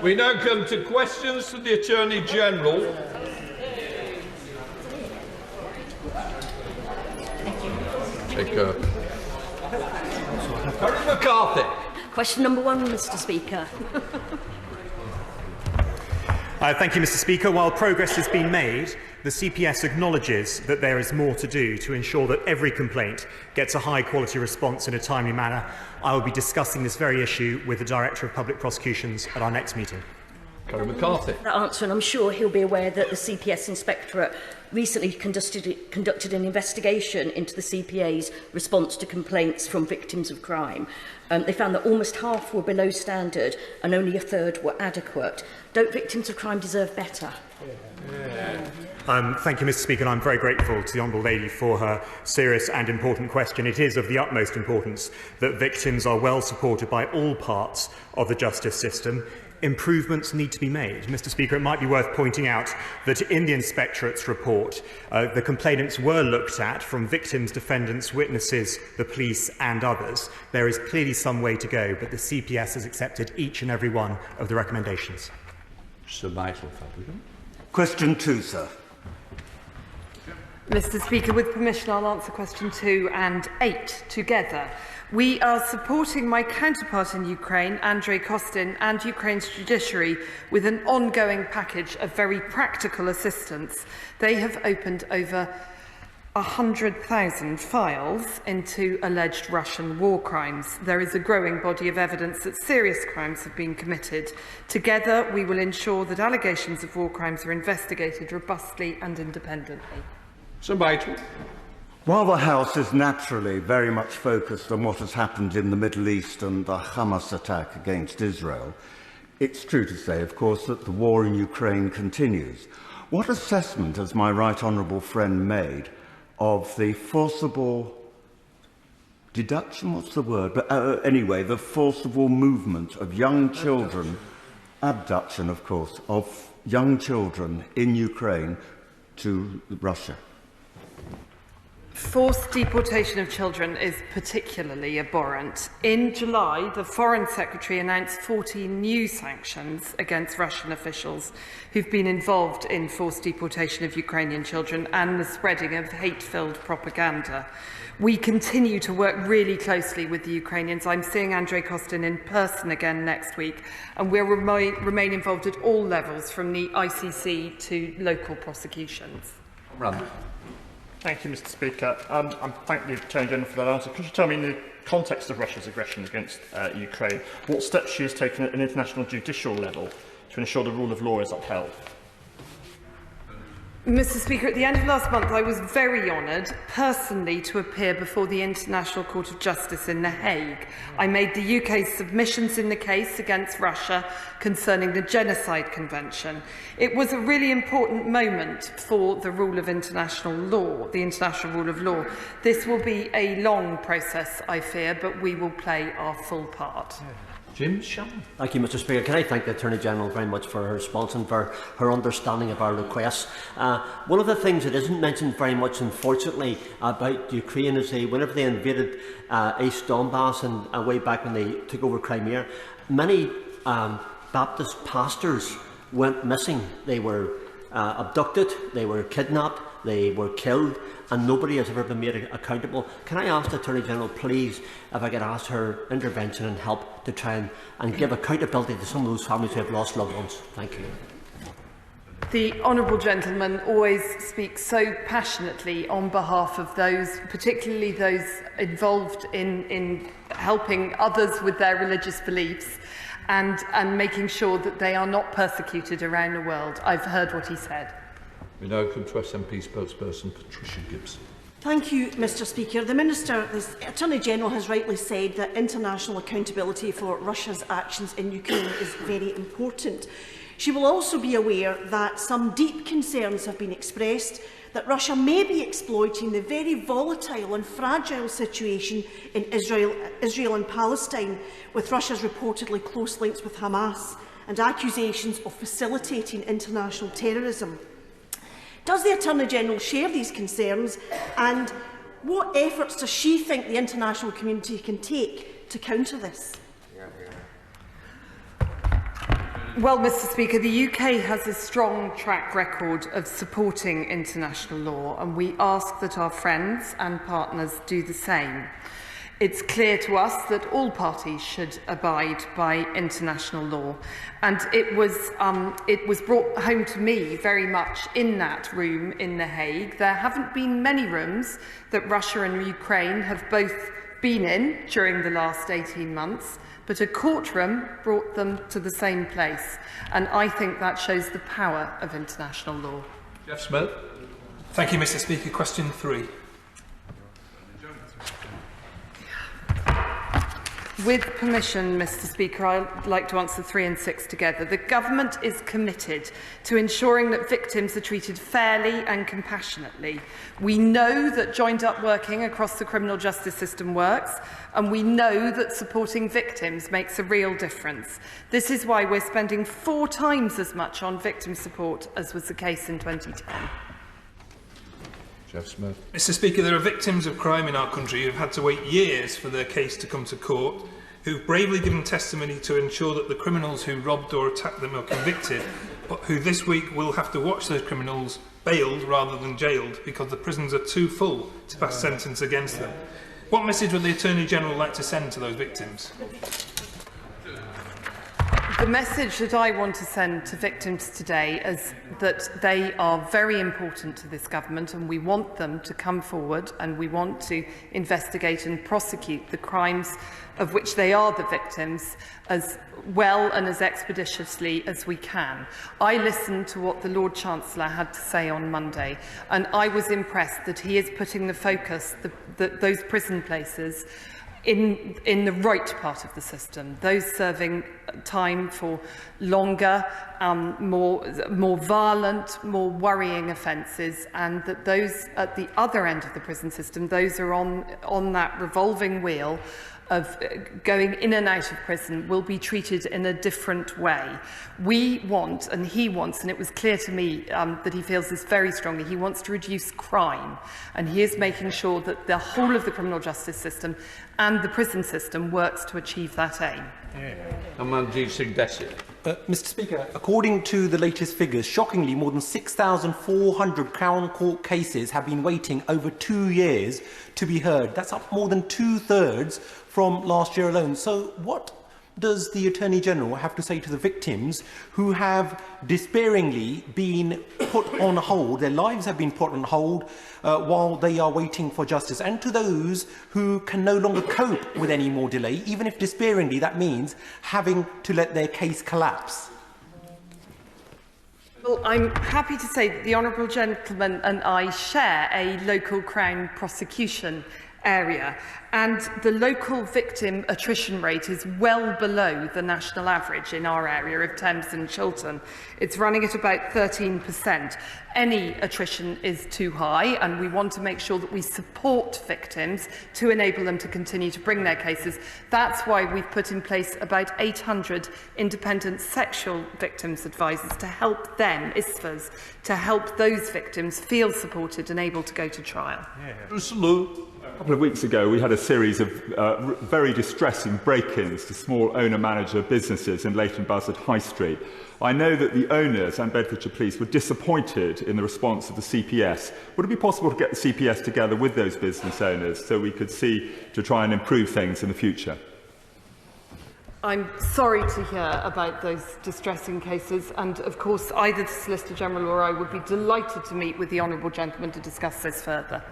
We now come to questions to the Attorney-General. Karen McCarthy. Question number 1, Mr. Speaker. Thank you, Mr. Speaker. While progress has been made, the CPS acknowledges that there is more to do to ensure that every complaint gets a high-quality response in a timely manner. I will be discussing this very issue with the Director of Public Prosecutions at our next meeting. Karen McCarthy. That answer, and I'm sure he'll be aware that the CPS Inspectorate recently conducted an investigation into the CPA's response to complaints from victims of crime. They found that almost half were below standard and only a third were adequate. Don't victims of crime deserve better? Thank you, Mr. Speaker, and I'm very grateful to the Honourable Lady for her serious and important question. It is of the utmost importance that victims are well supported by all parts of the justice system. Improvements need to be made. Mr. Speaker, it might be worth pointing out that in the Inspectorate's report, the complainants were looked at from victims, defendants, witnesses, the police and others. There is clearly some way to go, but the CPS has accepted each and every one of the recommendations. Sir Michael Fabricant. Question 2, sir. Mr. Speaker, with permission, I'll answer question 2 and 8 together. We are supporting my counterpart in Ukraine, Andrei Kostin, and Ukraine's judiciary with an ongoing package of very practical assistance. They have opened over 100,000 files into alleged Russian war crimes. There is a growing body of evidence that serious crimes have been committed. Together, we will ensure that allegations of war crimes are investigated robustly and independently. Sir Michael. While the House is naturally very much focused on what has happened in the Middle East and the Hamas attack against Israel, it's true to say, of course, that the war in Ukraine continues. What assessment has my right honourable friend made of the forcible deduction, what's the word? But anyway, the forcible movement of young children, abduction, of course, of young children in Ukraine to Russia? Forced deportation of children is particularly abhorrent. In July, the Foreign Secretary announced 14 new sanctions against Russian officials who've been involved in forced deportation of Ukrainian children and the spreading of hate-filled propaganda. We continue to work really closely with the Ukrainians. I'm seeing Andrei Kostin in person again next week, and we'll remain involved at all levels, from the ICC to local prosecutions. Run. Thank you, Mr. Speaker. I thank the Attorney General for that answer. Could you tell me, in the context of Russia's aggression against Ukraine, what steps she has taken at an international judicial level to ensure the rule of law is upheld? Mr. Speaker, at the end of last month, I was very honoured personally to appear before the International Court of Justice in The Hague. I made the UK's submissions in the case against Russia concerning the Genocide Convention. It was a really important moment for the rule of international law, the international rule of law. This will be a long process, I fear, but we will play our full part. Jim Shannon. Thank you, Mr. Speaker. Can I thank the Attorney-General very much for her response and for her understanding of our requests. One of the things that isn't mentioned very much, unfortunately, about Ukraine is whenever they invaded East Donbass and way back when they took over Crimea, many Baptist pastors went missing. They were abducted, they were kidnapped, they were killed, and nobody has ever been made accountable. Can I ask the Attorney-General, please, if I could ask her intervention and help to try and give accountability to some of those families who have lost loved ones? Thank you. The honourable gentleman always speaks so passionately on behalf of those, particularly those involved in helping others with their religious beliefs and making sure that they are not persecuted around the world. I've heard what he said. We now come to SNP spokesperson Patricia Gibson. Thank you, Mr. Speaker. The Attorney-General has rightly said that international accountability for Russia's actions in Ukraine is very important. She will also be aware that some deep concerns have been expressed that Russia may be exploiting the very volatile and fragile situation in Israel and Palestine, with Russia's reportedly close links with Hamas and accusations of facilitating international terrorism. Does the Attorney-General share these concerns, and what efforts does she think the international community can take to counter this? Well, Mr. Speaker, the UK has a strong track record of supporting international law, and we ask that our friends and partners do the same. It's clear to us that all parties should abide by international law, and it was brought home to me very much in that room in The Hague. There haven't been many rooms that Russia and Ukraine have both been in during the last 18 months, but a courtroom brought them to the same place, and I think that shows the power of international law. Jeff Smith. Thank you, Mr. Speaker. Question 3. With permission, Mr. Speaker, I'd like to answer 3 and 6 together. The Government is committed to ensuring that victims are treated fairly and compassionately. We know that joined-up working across the criminal justice system works, and we know that supporting victims makes a real difference. This is why we're spending 4 times as much on victim support as was the case in 2010. Jeff Smith. Mr. Speaker, there are victims of crime in our country who have had to wait years for their case to come to court, who've bravely given testimony to ensure that the criminals who robbed or attacked them are convicted, but who this week will have to watch those criminals bailed rather than jailed because the prisons are too full to pass sentence against them. What message would the Attorney-General like to send to those victims? The message that I want to send to victims today is that they are very important to this government, and we want them to come forward, and we want to investigate and prosecute the crimes of which they are the victims as well and as expeditiously as we can. I listened to what the Lord Chancellor had to say on Monday, and I was impressed that he is putting the focus, those prison places, in the right part of the system, those serving time for longer, more violent, more worrying offences, and that those at the other end of the prison system, those are on that revolving wheel of going in and out of prison, will be treated in a different way. We want, and he wants, and it was clear to me that he feels this very strongly, he wants to reduce crime, and he is making sure that the whole of the criminal justice system and the prison system works to achieve that aim. Amandeep Singh Desi. Mr. Speaker, according to the latest figures, shockingly, more than 6,400 Crown Court cases have been waiting over 2 years to be heard. That's up more than 2/3 from last year alone. So what does the Attorney-General have to say to the victims who have despairingly been put on hold, their lives have been put on hold while they are waiting for justice, and to those who can no longer cope with any more delay, even if despairingly that means having to let their case collapse? Well, I'm happy to say that the Honourable Gentleman and I share a local Crown prosecution area, and the local victim attrition rate is well below the national average in our area of Thames and Chiltern. It's running at about 13%. Any attrition is too high, and we want to make sure that we support victims to enable them to continue to bring their cases. That's why we've put in place about 800 independent sexual victims advisors to help them, ISFAs, to help those victims feel supported and able to go to trial. A couple of weeks ago, we had a series of very distressing break-ins to small owner-manager businesses in Leighton Buzzard High Street. I know that the owners and Bedfordshire Police were disappointed in the response of the CPS. Would it be possible to get the CPS together with those business owners so we could see to try and improve things in the future? I'm sorry to hear about those distressing cases, and of course either the Solicitor General or I would be delighted to meet with the Honourable Gentleman to discuss this further.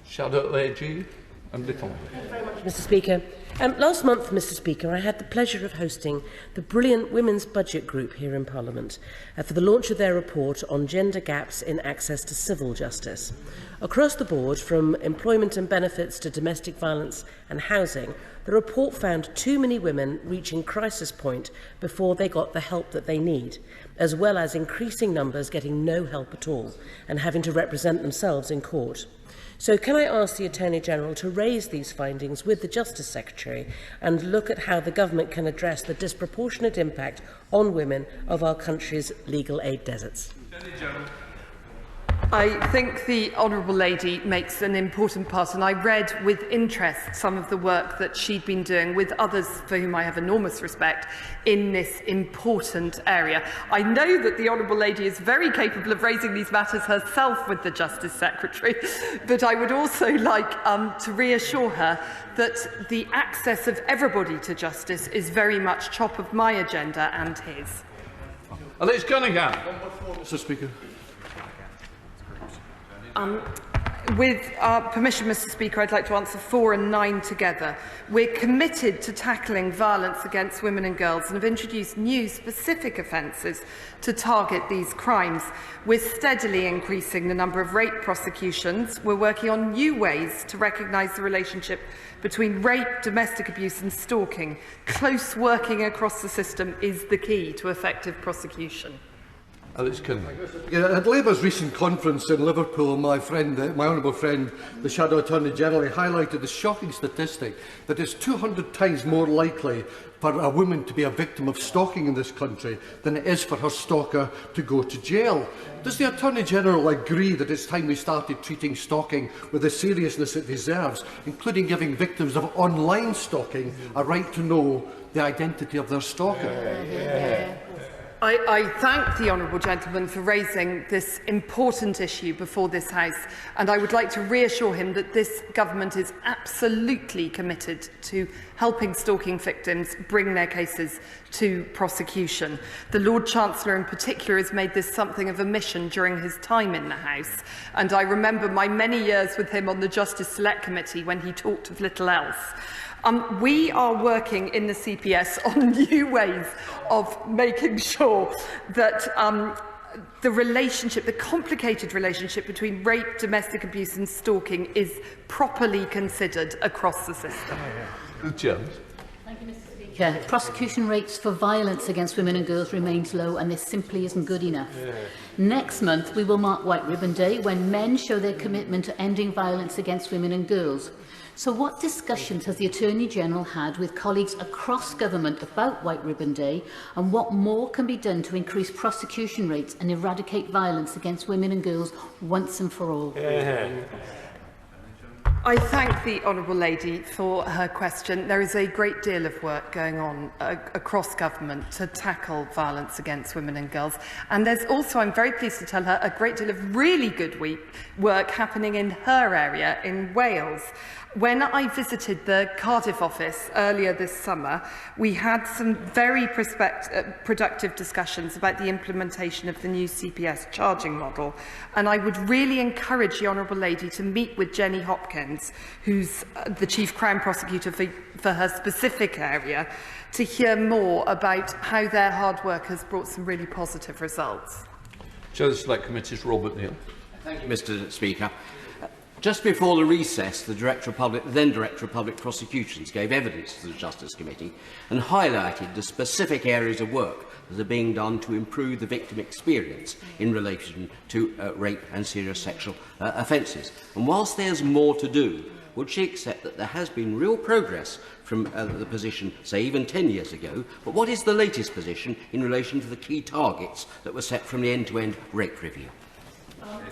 Shadow Leji and Little. Thank you very much, Mr. Speaker. Last month, Mr. Speaker, I had the pleasure of hosting the brilliant Women's Budget Group here in Parliament for the launch of their report on gender gaps in access to civil justice. Across the board, from employment and benefits to domestic violence and housing, the report found too many women reaching crisis point before they got the help that they need, as well as increasing numbers getting no help at all and having to represent themselves in court. So can I ask the Attorney-General to raise these findings with the Justice Secretary and look at how the government can address the disproportionate impact on women of our country's legal aid deserts? I think the Honourable Lady makes an important part, and I read with interest some of the work that she'd been doing with others for whom I have enormous respect in this important area. I know that the Honourable Lady is very capable of raising these matters herself with the Justice Secretary, but I would also like to reassure her that the access of everybody to justice is very much top of my agenda and his. Alice Cunningham. Mr. Speaker. With permission, Mr. Speaker, I'd like to answer 4 and 9 together. We're committed to tackling violence against women and girls and have introduced new specific offences to target these crimes. We're steadily increasing the number of rape prosecutions. We're working on new ways to recognise the relationship between rape, domestic abuse and stalking. Close working across the system is the key to effective prosecution. Alice Cunningham. At Labour's recent conference in Liverpool, my honourable friend, the Shadow Attorney General, highlighted the shocking statistic that it's 200 times more likely for a woman to be a victim of stalking in this country than it is for her stalker to go to jail. Does the Attorney General agree that it's time we started treating stalking with the seriousness it deserves, including giving victims of online stalking a right to know the identity of their stalker? I thank the Honourable Gentleman for raising this important issue before this House, and I would like to reassure him that this government is absolutely committed to helping stalking victims bring their cases to prosecution. The Lord Chancellor in particular has made this something of a mission during his time in the House, and I remember my many years with him on the Justice Select Committee when he talked of little else. We are working in the CPS on new ways of making sure that the complicated relationship between rape, domestic abuse and stalking is properly considered across the system. Ruth Jones. Thank you, Mr. Speaker. Prosecution rates for violence against women and girls remains low, and this simply isn't good enough. Next month, we will mark White Ribbon Day, when men show their commitment to ending violence against women and girls. So what discussions has the Attorney-General had with colleagues across government about White Ribbon Day, and what more can be done to increase prosecution rates and eradicate violence against women and girls once and for all? I thank the Honourable Lady for her question. There is a great deal of work going on across government to tackle violence against women and girls. And there's also, I'm very pleased to tell her, a great deal of really good work happening in her area in Wales. When I visited the Cardiff office earlier this summer, we had some very productive discussions about the implementation of the new CPS charging model. And I would really encourage the Honourable Lady to meet with Jenny Hopkins, who's the Chief Crown Prosecutor for her specific area, to hear more about how their hard work has brought some really positive results. Chair of the Select Committee's Robert Neal. Thank you, Mr. Speaker. Just before the recess, the then Director of Public Prosecutions gave evidence to the Justice Committee and highlighted the specific areas of work that are being done to improve the victim experience in relation to rape and serious sexual offences. And whilst there's more to do, would she accept that there has been real progress from the position, say, even 10 years ago? But what is the latest position in relation to the key targets that were set from the end-to-end rape review?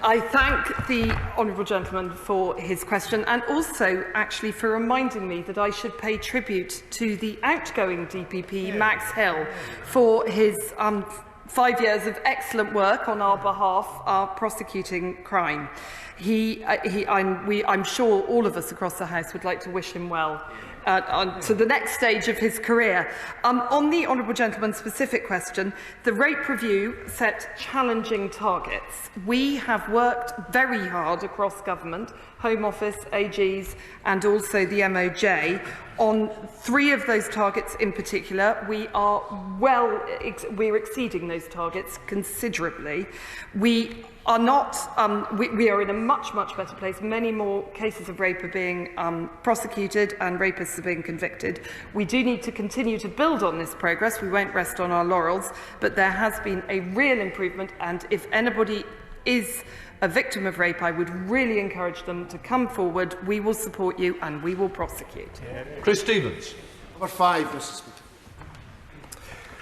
I thank the Honourable Gentleman for his question, and also actually for reminding me that I should pay tribute to the outgoing DPP, Max Hill, for his 5 years of excellent work on our behalf, prosecuting crime. I'm sure all of us across the House would like to wish him well to the next stage of his career. On the Honourable Gentleman's specific question, the rape review set challenging targets. We have worked very hard across government, Home Office, AGs and also the MOJ, on 3 of those targets in particular. We're exceeding those targets considerably. We are in a much better place. Many more cases of rape are being prosecuted and rapists are being convicted. We do need to continue to build on this progress. We won't rest on our laurels, but there has been a real improvement, and if anybody is a victim of rape, I would really encourage them to come forward. We will support you and we will prosecute. Chris Stevens. Number 5, Mr. Speaker.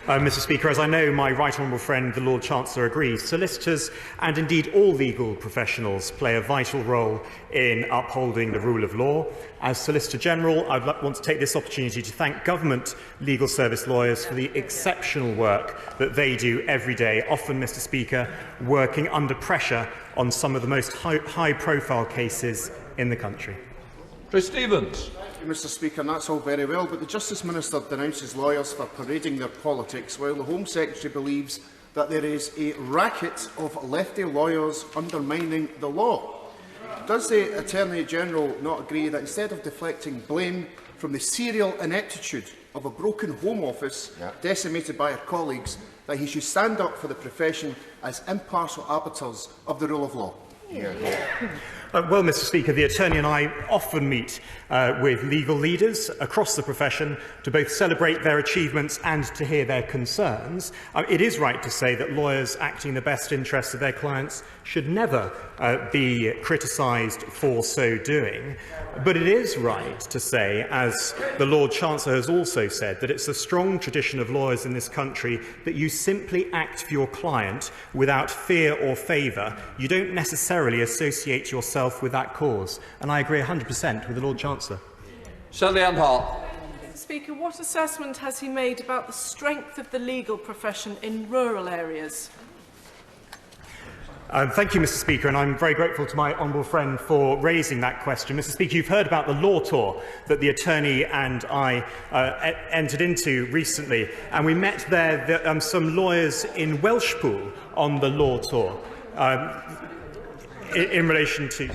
Mr. Speaker, as I know my right honourable friend, the Lord Chancellor, agrees, solicitors and indeed all legal professionals play a vital role in upholding the rule of law. As Solicitor General, I want to take this opportunity to thank government legal service lawyers for the exceptional work that they do every day, often, Mr. Speaker, working under pressure on some of the most high-profile cases in the country. Chris Stevens. Mr. Speaker, and that's all very well, but the Justice Minister denounces lawyers for parading their politics, while the Home Secretary believes that there is a racket of lefty lawyers undermining the law. Does the Attorney-General not agree that instead of deflecting blame from the serial ineptitude of a broken Home Office decimated by her colleagues, that he should stand up for the profession as impartial arbiters of the rule of law? Well, Mr. Speaker, the Attorney and I often meet with legal leaders across the profession to both celebrate their achievements and to hear their concerns. It is right to say that lawyers acting in the best interests of their clients should never be criticised for so doing. But it is right to say, as the Lord Chancellor has also said, that it's a strong tradition of lawyers in this country that you simply act for your client without fear or favour. You don't necessarily associate yourself with that cause. And I agree 100% with the Lord Chancellor. Sally Ann Hart. Speaker, what assessment has he made about the strength of the legal profession in rural areas? Thank you, Mr. Speaker, and I'm very grateful to my honourable friend for raising that question. Mr. Speaker, you've heard about the law tour that the Attorney and I entered into recently, and we met there some lawyers in Welshpool on the law tour in relation to...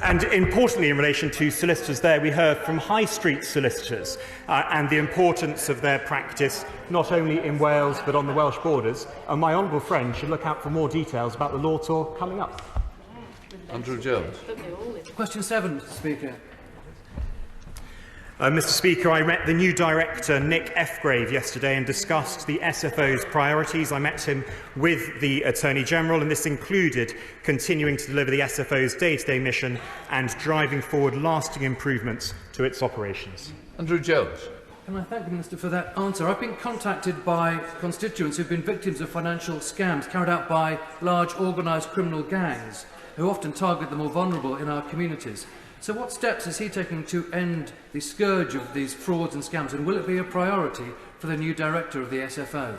And importantly, in relation to solicitors there, we heard from High Street solicitors and the importance of their practice, not only in Wales but on the Welsh borders. And my honourable friend should look out for more details about the law tour coming up. Andrew Jones. Question 7, Mr. Speaker. Mr. Speaker, I met the new director, Nick Fgrave, yesterday and discussed the SFO's priorities. I met him with the Attorney-General, and this included continuing to deliver the SFO's day-to-day mission and driving forward lasting improvements to its operations. Andrew Jones. Can I thank the Minister for that answer? I've been contacted by constituents who have been victims of financial scams carried out by large organised criminal gangs who often target the more vulnerable in our communities. So what steps is he taking to end the scourge of these frauds and scams, and will it be a priority for the new director of the SFO?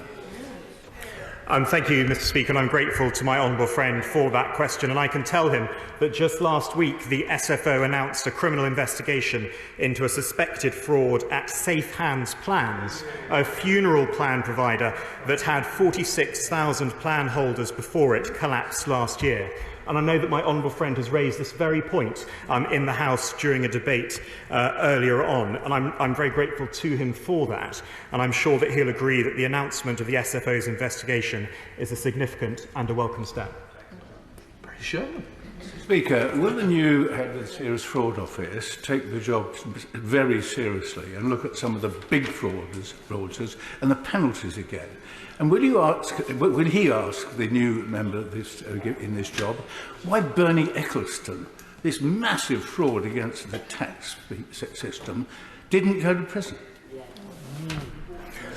Thank you, Mr. Speaker, and I'm grateful to my honourable friend for that question. And I can tell him that just last week the SFO announced a criminal investigation into a suspected fraud at Safe Hands Plans, a funeral plan provider that had 46,000 plan holders before it collapsed last year. And I know that my honourable friend has raised this very point in the House during a debate earlier on, and I'm very grateful to him for that. And I'm sure that he'll agree that the announcement of the SFO's investigation is a significant and a welcome step. Sure. Speaker, will the new head of the Serious Fraud Office take the job very seriously and look at some of the big fraudsters and the penalties again? And will he ask the new member of this, in this job why Bernie Ecclestone, this massive fraud against the tax system, didn't go to prison?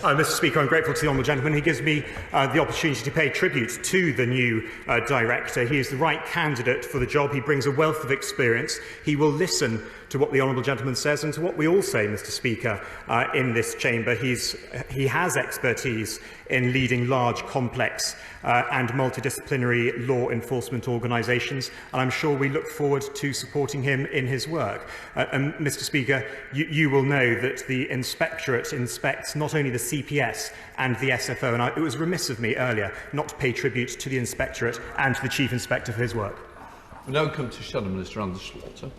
Mr. Speaker, I'm grateful to the honourable gentleman. He gives me the opportunity to pay tribute to the new director. He is the right candidate for the job. He brings a wealth of experience. He will listen to what the honourable gentleman says and to what we all say, Mr. Speaker, in this chamber. He has expertise in leading large, complex and multidisciplinary law enforcement organisations, and I'm sure we look forward to supporting him in his work. And Mr. Speaker, you will know that the Inspectorate inspects not only the CPS and the SFO, and it was remiss of me earlier not to pay tribute to the Inspectorate and to the Chief Inspector for his work. We now come to Shadow Minister Anders Slaughter.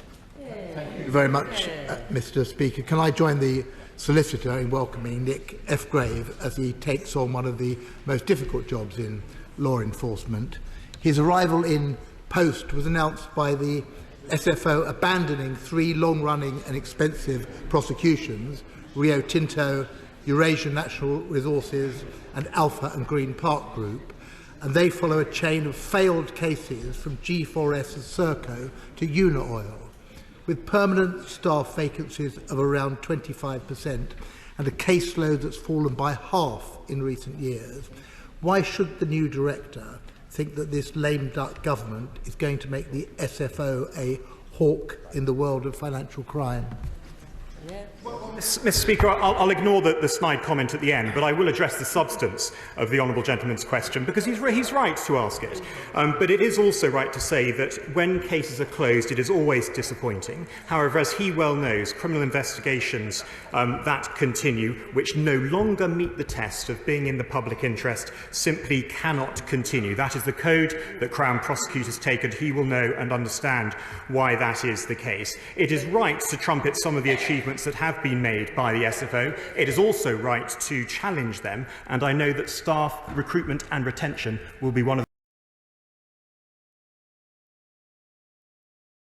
Thank you very much, Mr. Speaker. Can I join the solicitor in welcoming Nick Fgrave as he takes on one of the most difficult jobs in law enforcement. His arrival in post was announced by the SFO abandoning 3 long-running and expensive prosecutions, Rio Tinto, Eurasian Natural Resources and Alpha and Green Park Group, and they follow a chain of failed cases from G4S and Serco to Unaoil. With permanent staff vacancies of around 25%, and a caseload that's fallen by half in recent years. Why should the new director think that this lame duck government is going to make the SFO a hawk in the world of financial crime? Mr. Speaker, I'll ignore the snide comment at the end, but I will address the substance of the honourable gentleman's question, because he's right to ask it. But it is also right to say that when cases are closed, it is always disappointing. However, as he well knows, criminal investigations that continue, which no longer meet the test of being in the public interest, simply cannot continue. That is the code that Crown prosecutors take, and he will know and understand why that is the case. It is right to trumpet some of the achievements that have been made by the SFO. It is also right to challenge them, and I know that staff recruitment and retention will be one of